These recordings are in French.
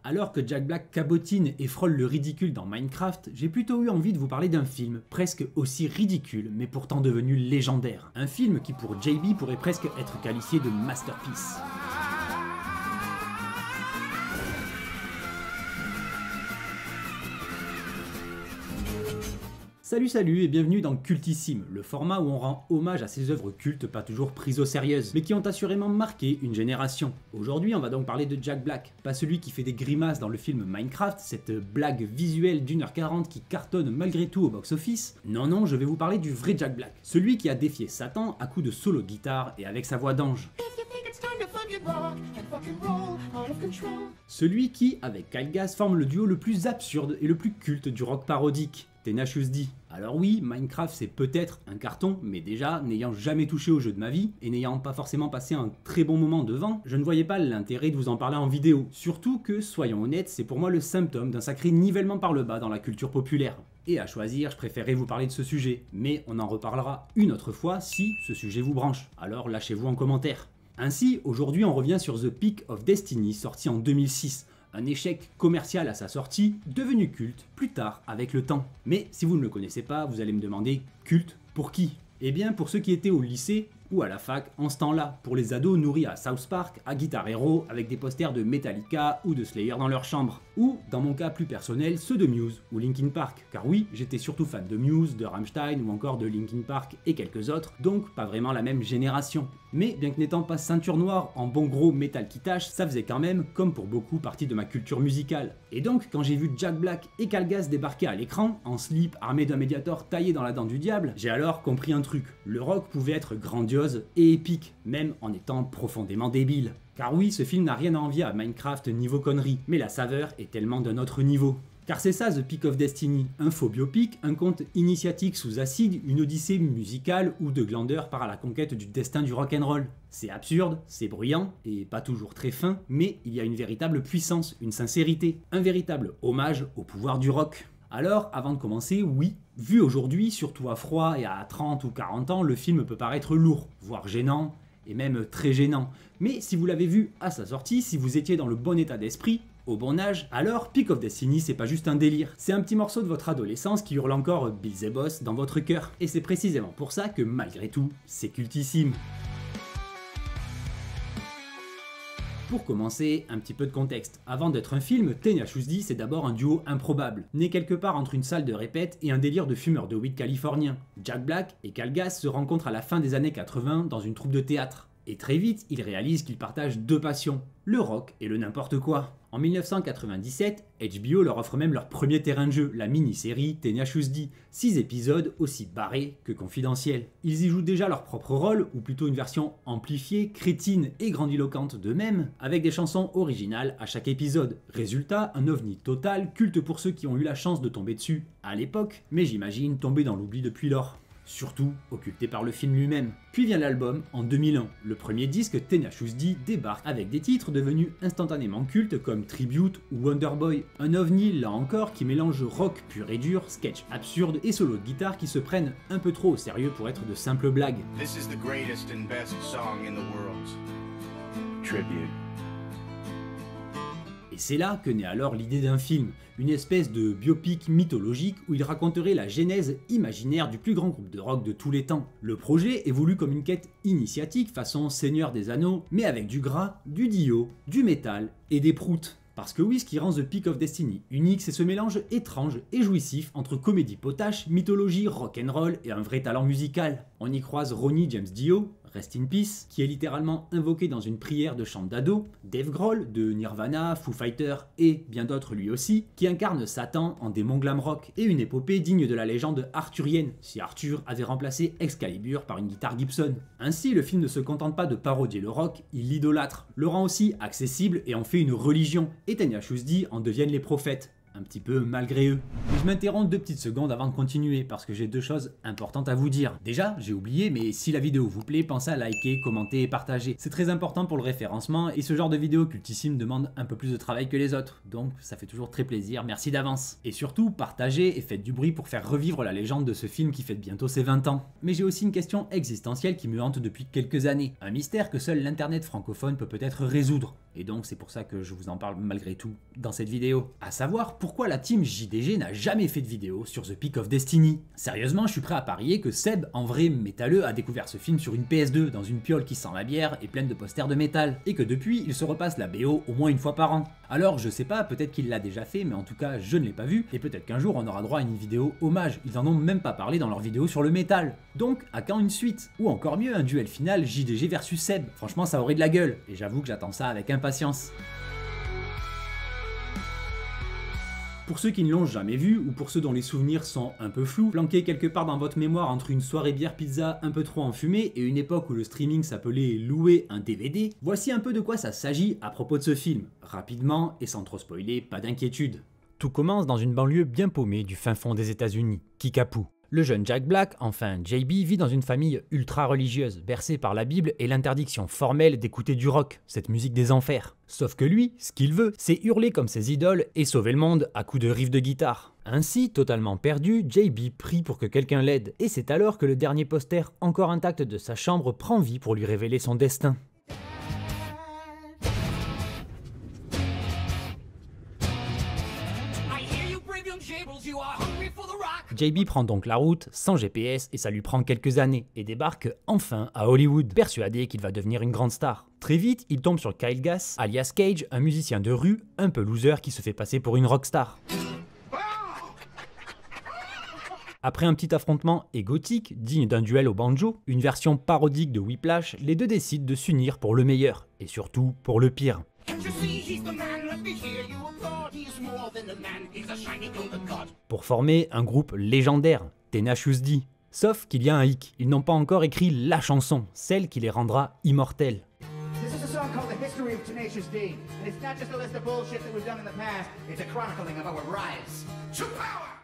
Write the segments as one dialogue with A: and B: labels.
A: Alors que Jack Black cabotine et frôle le ridicule dans Minecraft, j'ai plutôt eu envie de vous parler d'un film, presque aussi ridicule, mais pourtant devenu légendaire. Un film qui pour JB pourrait presque être qualifié de masterpiece. Salut et bienvenue dans Cultissime, le format où on rend hommage à ces œuvres cultes pas toujours prises au sérieux, mais qui ont assurément marqué une génération. Aujourd'hui on va donc parler de Jack Black, pas celui qui fait des grimaces dans le film Minecraft, cette blague visuelle d'1h40 qui cartonne malgré tout au box-office. Non, je vais vous parler du vrai Jack Black, celui qui a défié Satan à coups de solo guitare et avec sa voix d'ange. Celui qui, avec Kyle Gass, forme le duo le plus absurde et le plus culte du rock parodique, Tenacious D. Alors oui, Minecraft c'est peut-être un carton, mais déjà, n'ayant jamais touché au jeu de ma vie, et n'ayant pas forcément passé un très bon moment devant, je ne voyais pas l'intérêt de vous en parler en vidéo. Surtout que, soyons honnêtes, c'est pour moi le symptôme d'un sacré nivellement par le bas dans la culture populaire. Et à choisir, je préférais vous parler de ce sujet, mais on en reparlera une autre fois si ce sujet vous branche, alors lâchez-vous en commentaire. Ainsi, aujourd'hui on revient sur The Peak of Destiny, sorti en 2006, un échec commercial à sa sortie, devenu culte plus tard avec le temps. Mais si vous ne le connaissez pas, vous allez me demander, culte pour qui? Eh bien pour ceux qui étaient au lycée ou à la fac en ce temps-là, pour les ados nourris à South Park, à Guitar Hero, avec des posters de Metallica ou de Slayer dans leur chambre. Ou, dans mon cas plus personnel, ceux de Muse ou Linkin Park, car oui, j'étais surtout fan de Muse, de Rammstein ou encore de Linkin Park et quelques autres, donc pas vraiment la même génération. Mais bien que n'étant pas ceinture noire en bon gros métal qui tâche, ça faisait quand même, comme pour beaucoup, partie de ma culture musicale. Et donc, quand j'ai vu Jack Black et Kyle Gass débarquer à l'écran, en slip armé d'un médiator taillé dans la dent du diable, j'ai alors compris un truc. Le rock pouvait être grandiose et épique, même en étant profondément débile. Car oui, ce film n'a rien à envier à Minecraft niveau conneries, mais la saveur est tellement d'un autre niveau. Car c'est ça The Peak of Destiny, un faux biopic, un conte initiatique sous acide, une odyssée musicale où de glandeurs part à la conquête du destin du rock'n'roll. C'est absurde, c'est bruyant, et pas toujours très fin, mais il y a une véritable puissance, une sincérité, un véritable hommage au pouvoir du rock. Alors, avant de commencer, oui, vu aujourd'hui, surtout à froid et à 30 ou 40 ans, le film peut paraître lourd, voire gênant, et même très gênant. Mais si vous l'avez vu à sa sortie, si vous étiez dans le bon état d'esprit, au bon âge, alors Peak of Destiny c'est pas juste un délire, c'est un petit morceau de votre adolescence qui hurle encore Beelzebos dans votre cœur. Et c'est précisément pour ça que malgré tout, c'est cultissime. Pour commencer, un petit peu de contexte. Avant d'être un film, Tenacious D c'est d'abord un duo improbable, né quelque part entre une salle de répète et un délire de fumeurs de weed californien. Jack Black et Kyle Gass se rencontrent à la fin des années 80 dans une troupe de théâtre. Et très vite, ils réalisent qu'ils partagent deux passions, le rock et le n'importe quoi. En 1997, HBO leur offre même leur premier terrain de jeu, la mini-série Tenacious D, 6 épisodes aussi barrés que confidentiels. Ils y jouent déjà leur propre rôle, ou plutôt une version amplifiée, crétine et grandiloquente d'eux-mêmes, avec des chansons originales à chaque épisode. Résultat, un ovni total, culte pour ceux qui ont eu la chance de tomber dessus à l'époque, mais j'imagine tombé dans l'oubli depuis lors. Surtout occulté par le film lui-même. Puis vient l'album en 2001. Le premier disque, Tenacious D, débarque avec des titres devenus instantanément cultes comme Tribute ou Wonderboy. Un ovni, là encore, qui mélange rock pur et dur, sketch absurde et solo de guitare qui se prennent un peu trop au sérieux pour être de simples blagues.
B: This is the greatest and best song in the world. Tribute.
A: Et c'est là que naît alors l'idée d'un film, une espèce de biopic mythologique où il raconterait la genèse imaginaire du plus grand groupe de rock de tous les temps. Le projet est voulu comme une quête initiatique façon Seigneur des Anneaux, mais avec du gras, du dio, du métal et des proutes. Parce que oui, ce qui rend The Peak of Destiny unique, c'est ce mélange étrange et jouissif entre comédie potache, mythologie, rock'n'roll et un vrai talent musical. On y croise Ronnie James Dio, Rest in Peace, qui est littéralement invoqué dans une prière de chant d'ado, Dave Grohl de Nirvana, Foo Fighters et bien d'autres lui aussi, qui incarne Satan en démon glam rock, et une épopée digne de la légende arthurienne, si Arthur avait remplacé Excalibur par une guitare Gibson. Ainsi, le film ne se contente pas de parodier le rock, il l'idolâtre, le rend aussi accessible et en fait une religion, et Tenacious D en deviennent les prophètes. Un petit peu malgré eux. Mais je m'interromps 2 petites secondes avant de continuer parce que j'ai 2 choses importantes à vous dire. Déjà, j'ai oublié, mais si la vidéo vous plaît, pensez à liker, commenter et partager. C'est très important pour le référencement et ce genre de vidéo cultissime demande un peu plus de travail que les autres. Donc ça fait toujours très plaisir, merci d'avance. Et surtout, partagez et faites du bruit pour faire revivre la légende de ce film qui fête bientôt ses 20 ans. Mais j'ai aussi une question existentielle qui me hante depuis quelques années. Un mystère que seul l'internet francophone peut peut-être résoudre. et donc c'est pour ça que je vous en parle malgré tout dans cette vidéo. À savoir pourquoi la team JDG n'a jamais fait de vidéo sur The Peak of Destiny. Sérieusement, je suis prêt à parier que Seb, en vrai métalleux, a découvert ce film sur une PS2 dans une piole qui sent la bière et pleine de posters de métal, et que depuis il se repasse la BO au moins une fois par an. Alors je sais pas, peut-être qu'il l'a déjà fait, mais en tout cas je ne l'ai pas vu, et peut-être qu'un jour on aura droit à une vidéo hommage, ils en ont même pas parlé dans leur vidéo sur le métal. Donc à quand une suite? Ou encore mieux, un duel final JDG versus Seb. Franchement ça aurait de la gueule, et j'avoue que j'attends ça avec impatience. Pour ceux qui ne l'ont jamais vu, ou pour ceux dont les souvenirs sont un peu flous, planqués quelque part dans votre mémoire entre une soirée bière pizza un peu trop enfumée et une époque où le streaming s'appelait louer un DVD, voici un peu de quoi ça s'agit à propos de ce film. Rapidement, et sans trop spoiler, pas d'inquiétude. Tout commence dans une banlieue bien paumée du fin fond des États-Unis, Kickapoo. Le jeune Jack Black, enfin JB, vit dans une famille ultra religieuse, bercée par la Bible et l'interdiction formelle d'écouter du rock, cette musique des enfers. Sauf que lui, ce qu'il veut, c'est hurler comme ses idoles et sauver le monde à coups de riffs de guitare. Ainsi, totalement perdu, JB prie pour que quelqu'un l'aide, et c'est alors que le dernier poster encore intact de sa chambre prend vie pour lui révéler son destin. JB prend donc la route, sans GPS, et ça lui prend quelques années, et débarque enfin à Hollywood, persuadé qu'il va devenir une grande star. Très vite, il tombe sur Kyle Gass, alias Cage, un musicien de rue, un peu loser qui se fait passer pour une rockstar. Après un petit affrontement égotique, digne d'un duel au banjo, une version parodique de Whiplash, les deux décident de s'unir pour le meilleur, et surtout pour le pire. Pour former un groupe légendaire, Tenacious D. Sauf qu'il y a un hic, ils n'ont pas encore écrit la chanson, celle qui les rendra immortels.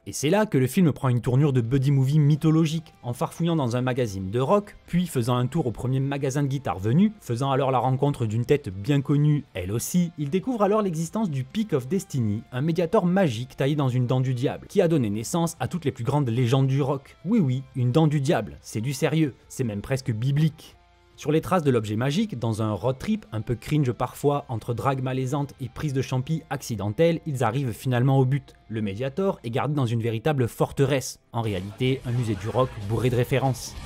A: Et c'est là que le film prend une tournure de buddy movie mythologique, en farfouillant dans un magazine de rock, puis faisant un tour au premier magasin de guitare venu, faisant alors la rencontre d'une tête bien connue, elle aussi, il découvre alors l'existence du Peak of Destiny, un médiator magique taillé dans une dent du diable, qui a donné naissance à toutes les plus grandes légendes du rock. Oui, une dent du diable, c'est du sérieux, c'est même presque biblique. Sur les traces de l'objet magique, dans un road trip un peu cringe parfois, entre drague malaisante et prise de champi accidentelle, ils arrivent finalement au but. Le Mediator est gardé dans une véritable forteresse, en réalité un musée du rock bourré de références.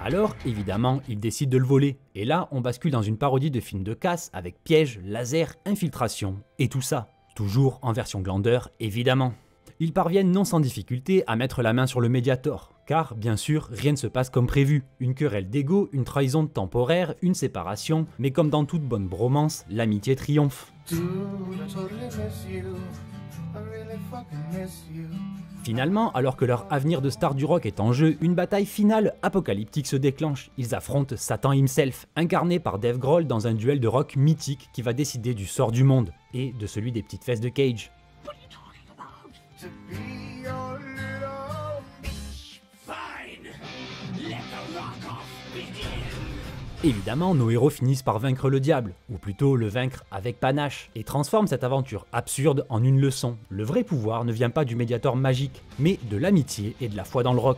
A: Alors, évidemment, ils décident de le voler, et là on bascule dans une parodie de film de casse avec pièges, laser, infiltration, et tout ça, toujours en version glandeur évidemment. Ils parviennent non sans difficulté à mettre la main sur le Mediator, car bien sûr rien ne se passe comme prévu. Une querelle d'ego, une trahison temporaire, une séparation, mais comme dans toute bonne bromance, l'amitié triomphe. Finalement, alors que leur avenir de star du rock est en jeu, une bataille finale apocalyptique se déclenche. Ils affrontent Satan himself, incarné par Dave Grohl dans un duel de rock mythique qui va décider du sort du monde, et de celui des petites fesses de Cage. Évidemment, nos héros finissent par vaincre le diable, ou plutôt le vaincre avec panache, et transforment cette aventure absurde en une leçon. Le vrai pouvoir ne vient pas du médiator magique, mais de l'amitié et de la foi dans le rock.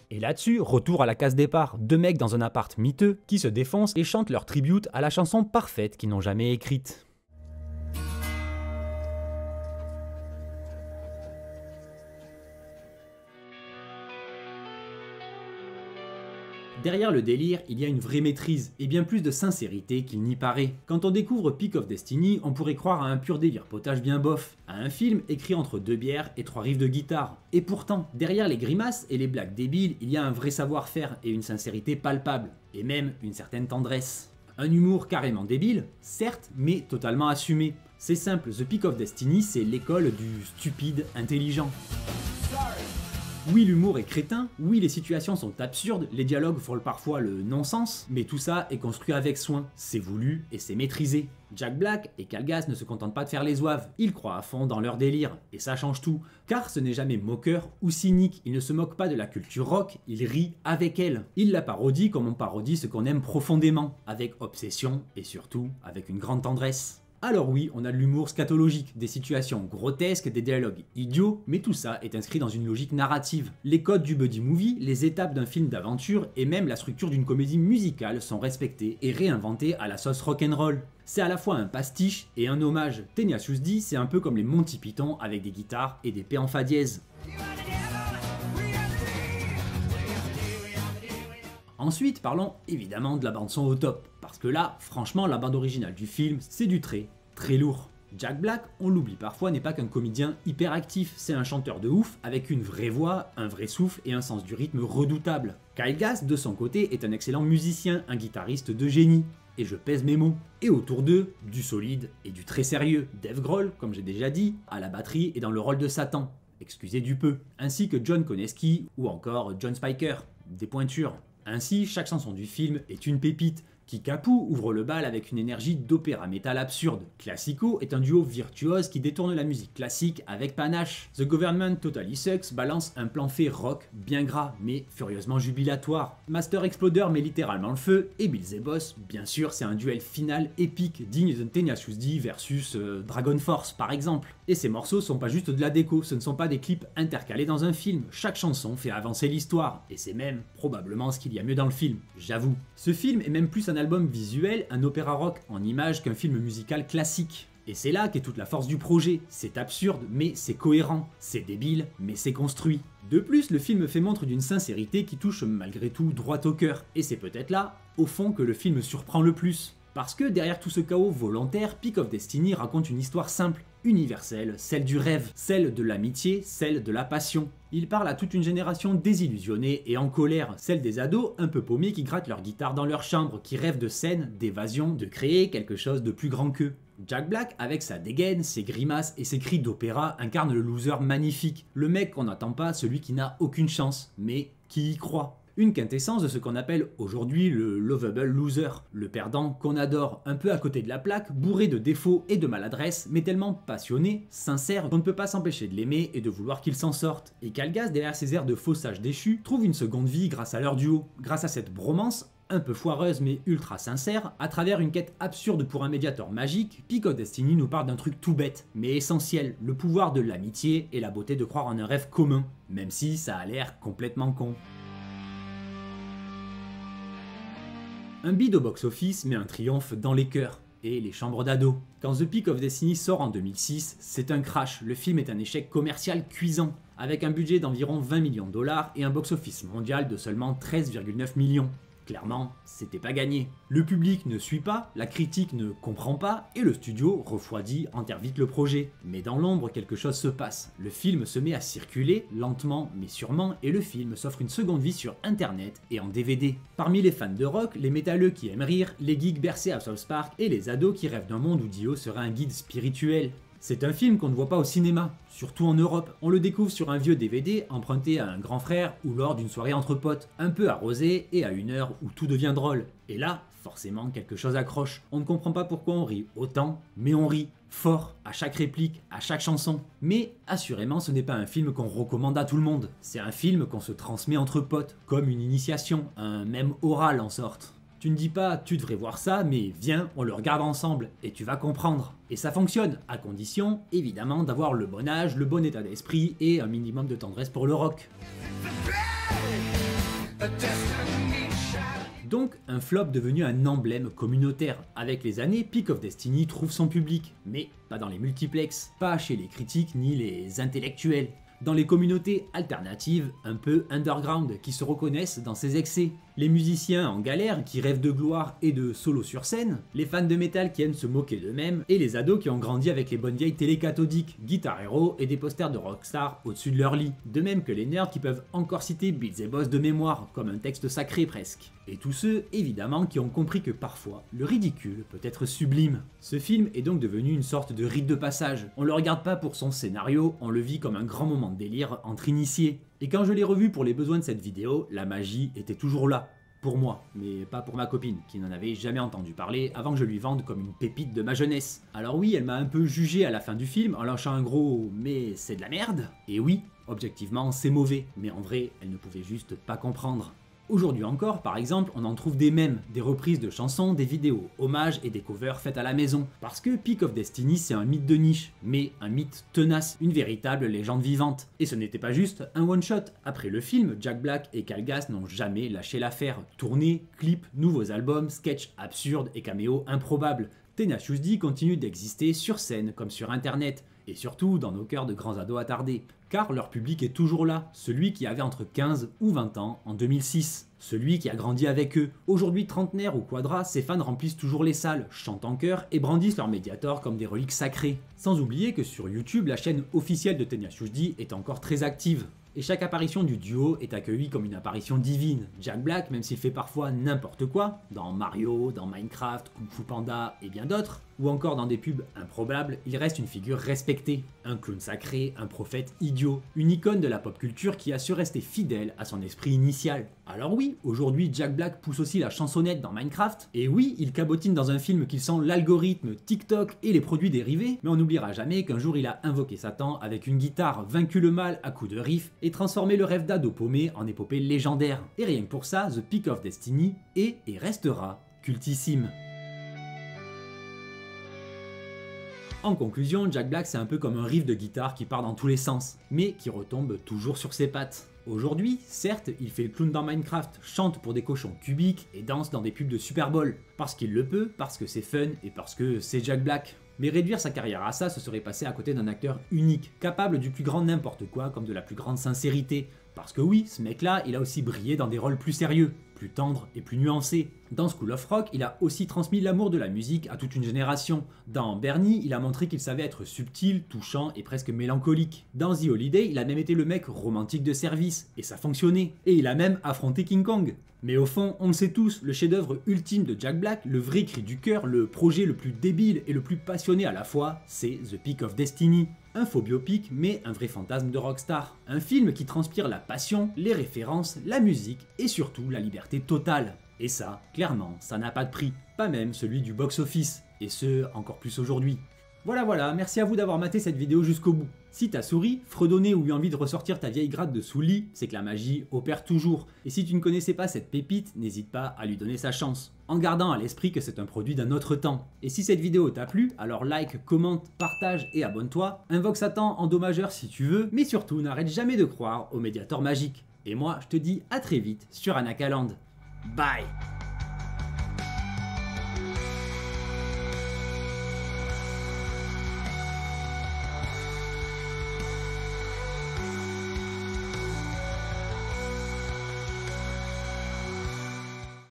A: Et là-dessus, retour à la case départ, deux mecs dans un appart miteux qui se défoncent et chantent leur tribute à la chanson parfaite qu'ils n'ont jamais écrite. Derrière le délire, il y a une vraie maîtrise, et bien plus de sincérité qu'il n'y paraît. Quand on découvre Peak of Destiny, on pourrait croire à un pur délire potage bien bof, à un film écrit entre 2 bières et 3 riffs de guitare. Et pourtant, derrière les grimaces et les blagues débiles, il y a un vrai savoir-faire et une sincérité palpable, et même une certaine tendresse. Un humour carrément débile, certes, mais totalement assumé. C'est simple, The Peak of Destiny, c'est l'école du stupide intelligent. Oui, l'humour est crétin, oui, les situations sont absurdes, les dialogues frôlent parfois le non-sens, mais tout ça est construit avec soin, c'est voulu et c'est maîtrisé. Jack Black et Kyle Gass ne se contentent pas de faire les zouaves, ils croient à fond dans leur délire, et ça change tout, car ce n'est jamais moqueur ou cynique, ils ne se moquent pas de la culture rock, ils rient avec elle. Ils la parodient comme on parodie ce qu'on aime profondément, avec obsession et surtout avec une grande tendresse. Alors oui, on a de l'humour scatologique, des situations grotesques, des dialogues idiots, mais tout ça est inscrit dans une logique narrative. Les codes du buddy movie, les étapes d'un film d'aventure et même la structure d'une comédie musicale sont respectées et réinventées à la sauce rock'n'roll. C'est à la fois un pastiche et un hommage. Tenacious D, c'est un peu comme les Monty Python avec des guitares et des P en fa dièse. Ensuite, parlons évidemment de la bande-son au top, parce que là, franchement, la bande originale du film, c'est du très lourd. Jack Black, on l'oublie parfois, n'est pas qu'un comédien hyperactif, c'est un chanteur de ouf avec une vraie voix, un vrai souffle et un sens du rythme redoutable. Kyle Gass, de son côté, est un excellent musicien, un guitariste de génie. Et je pèse mes mots. Et autour d'eux, du solide et du très sérieux. Dave Grohl, comme j'ai déjà dit, à la batterie et dans le rôle de Satan, excusez du peu, ainsi que John Koneski ou encore John Spiker, des pointures. Ainsi, chaque chanson du film est une pépite. Kickapoo ouvre le bal avec une énergie d'opéra métal absurde. Classico est un duo virtuose qui détourne la musique classique avec panache. The Government Totally Sucks balance un plan fait rock bien gras mais furieusement jubilatoire. Master Exploder met littéralement le feu et Bill Zebos, bien sûr, c'est un duel final épique digne de Tenacious D versus Dragon Force par exemple. Et ces morceaux sont pas juste de la déco, ce ne sont pas des clips intercalés dans un film. Chaque chanson fait avancer l'histoire et c'est même probablement ce qu'il y a mieux dans le film, j'avoue. Ce film est même plus un album visuel, un opéra rock en images qu'un film musical classique. Et c'est là qu'est toute la force du projet. C'est absurde, mais c'est cohérent. C'est débile, mais c'est construit. De plus, le film fait montre d'une sincérité qui touche malgré tout droit au cœur. Et c'est peut-être là, au fond, que le film surprend le plus. Parce que derrière tout ce chaos volontaire, Peak of Destiny raconte une histoire simple, universelle, celle du rêve, celle de l'amitié, celle de la passion. Il parle à toute une génération désillusionnée et en colère, celle des ados un peu paumés qui grattent leur guitare dans leur chambre, qui rêvent de scènes, d'évasion, de créer quelque chose de plus grand qu'eux. Jack Black, avec sa dégaine, ses grimaces et ses cris d'opéra, incarne le loser magnifique, le mec qu'on n'attend pas, celui qui n'a aucune chance, mais qui y croit. Une quintessence de ce qu'on appelle aujourd'hui le lovable loser, le perdant qu'on adore, un peu à côté de la plaque, bourré de défauts et de maladresse, mais tellement passionné, sincère, qu'on ne peut pas s'empêcher de l'aimer et de vouloir qu'il s'en sorte. Et Kyle Gass, derrière ses airs de faux sage déchu, trouve une seconde vie grâce à leur duo, grâce à cette bromance un peu foireuse mais ultra sincère, à travers une quête absurde pour un médiateur magique, Peak of Destiny nous parle d'un truc tout bête, mais essentiel, le pouvoir de l'amitié et la beauté de croire en un rêve commun, même si ça a l'air complètement con. Un bid au box-office met un triomphe dans les cœurs et les chambres d'ados. Quand The Peak of Destiny sort en 2006, c'est un crash, le film est un échec commercial cuisant, avec un budget d'environ 20 millions de dollars et un box-office mondial de seulement 13,9 millions. Clairement, c'était pas gagné. Le public ne suit pas, la critique ne comprend pas, et le studio refroidit, enterre vite le projet. Mais dans l'ombre, quelque chose se passe. Le film se met à circuler, lentement mais sûrement, et le film s'offre une seconde vie sur internet et en DVD. Parmi les fans de rock, les métalleux qui aiment rire, les geeks bercés à South Park, et les ados qui rêvent d'un monde où Dio serait un guide spirituel. C'est un film qu'on ne voit pas au cinéma, surtout en Europe. On le découvre sur un vieux DVD emprunté à un grand frère ou lors d'une soirée entre potes, un peu arrosé et à une heure où tout devient drôle. Et là, forcément, quelque chose accroche. On ne comprend pas pourquoi on rit autant, mais on rit fort, à chaque réplique, à chaque chanson. Mais assurément, ce n'est pas un film qu'on recommande à tout le monde. C'est un film qu'on se transmet entre potes, comme une initiation, un mème oral en sorte. Tu ne dis pas tu devrais voir ça, mais viens, on le regarde ensemble et tu vas comprendre. Et ça fonctionne, à condition, évidemment, d'avoir le bon âge, le bon état d'esprit et un minimum de tendresse pour le rock. Donc, un flop devenu un emblème communautaire. Avec les années, Peak of Destiny trouve son public, mais pas dans les multiplex, pas chez les critiques ni les intellectuels. Dans les communautés alternatives, un peu underground, qui se reconnaissent dans ses excès. Les musiciens en galère qui rêvent de gloire et de solo sur scène, les fans de métal qui aiment se moquer d'eux-mêmes, et les ados qui ont grandi avec les bonnes vieilles télé cathodiques, Guitar Hero et des posters de rockstar au-dessus de leur lit. De même que les nerds qui peuvent encore citer Bill Zebos de mémoire, comme un texte sacré presque. Et tous ceux, évidemment, qui ont compris que parfois, le ridicule peut être sublime. Ce film est donc devenu une sorte de rite de passage. On le regarde pas pour son scénario, on le vit comme un grand moment de délire entre initiés. Et quand je l'ai revu pour les besoins de cette vidéo, la magie était toujours là. Pour moi, mais pas pour ma copine, qui n'en avait jamais entendu parler avant que je lui vende comme une pépite de ma jeunesse. Alors oui, elle m'a un peu jugé à la fin du film en lâchant un gros « mais c'est de la merde ». Et oui, objectivement c'est mauvais, mais en vrai, elle ne pouvait juste pas comprendre. Aujourd'hui encore, par exemple, on en trouve des mèmes, des reprises de chansons, des vidéos, hommages et des covers faites à la maison. Parce que Peak of Destiny c'est un mythe de niche, mais un mythe tenace, une véritable légende vivante. Et ce n'était pas juste un one-shot. Après le film, Jack Black et Kyle n'ont jamais lâché l'affaire. Tournées, clips, nouveaux albums, sketchs absurdes et caméos improbables. Tenacious D continue d'exister sur scène comme sur internet, et surtout dans nos cœurs de grands ados attardés. Car leur public est toujours là, celui qui avait entre 15 ou 20 ans en 2006. Celui qui a grandi avec eux. Aujourd'hui trentenaire ou quadra, ses fans remplissent toujours les salles, chantent en chœur et brandissent leur Mediator comme des reliques sacrées. Sans oublier que sur YouTube, la chaîne officielle de Tenacious D est encore très active. Et chaque apparition du duo est accueillie comme une apparition divine. Jack Black, même s'il fait parfois n'importe quoi, dans Mario, dans Minecraft, Kung Fu Panda et bien d'autres, ou encore dans des pubs improbables, il reste une figure respectée. Un clown sacré, un prophète idiot, une icône de la pop culture qui a su rester fidèle à son esprit initial. Alors oui, aujourd'hui Jack Black pousse aussi la chansonnette dans Minecraft, et oui, il cabotine dans un film qui sent l'algorithme, TikTok et les produits dérivés, mais on n'oubliera jamais qu'un jour il a invoqué Satan avec une guitare, vaincu le mal à coups de riff, et transformé le rêve d'ado paumé en épopée légendaire. Et rien que pour ça, The Peak of Destiny est et restera cultissime. En conclusion, Jack Black c'est un peu comme un riff de guitare qui part dans tous les sens, mais qui retombe toujours sur ses pattes. Aujourd'hui, certes, il fait le clown dans Minecraft, chante pour des cochons cubiques et danse dans des pubs de Super Bowl. Parce qu'il le peut, parce que c'est fun et parce que c'est Jack Black. Mais réduire sa carrière à ça, ce serait passer à côté d'un acteur unique, capable du plus grand n'importe quoi comme de la plus grande sincérité. Parce que oui, ce mec-là, il a aussi brillé dans des rôles plus sérieux, plus tendres et plus nuancés. Dans School of Rock, il a aussi transmis l'amour de la musique à toute une génération. Dans Bernie, il a montré qu'il savait être subtil, touchant et presque mélancolique. Dans The Holiday, il a même été le mec romantique de service, et ça fonctionnait. Et il a même affronté King Kong. Mais au fond, on le sait tous, le chef-d'œuvre ultime de Jack Black, le vrai cri du cœur, le projet le plus débile et le plus passionné à la fois, c'est The Peak of Destiny. Un faux biopic, mais un vrai fantasme de rockstar. Un film qui transpire la passion, les références, la musique et surtout la liberté totale. Et ça, clairement, ça n'a pas de prix. Pas même celui du box-office. Et ce, encore plus aujourd'hui. Voilà, merci à vous d'avoir maté cette vidéo jusqu'au bout. Si t'as souri, fredonné ou eu envie de ressortir ta vieille gratte de sous le lit, c'est que la magie opère toujours. Et si tu ne connaissais pas cette pépite, n'hésite pas à lui donner sa chance. En gardant à l'esprit que c'est un produit d'un autre temps. Et si cette vidéo t'a plu, alors like, commente, partage et abonne-toi. Invoque Satan en dommageur si tu veux, mais surtout n'arrête jamais de croire au Mediator magique. Et moi, je te dis à très vite sur Anakaland. Bye!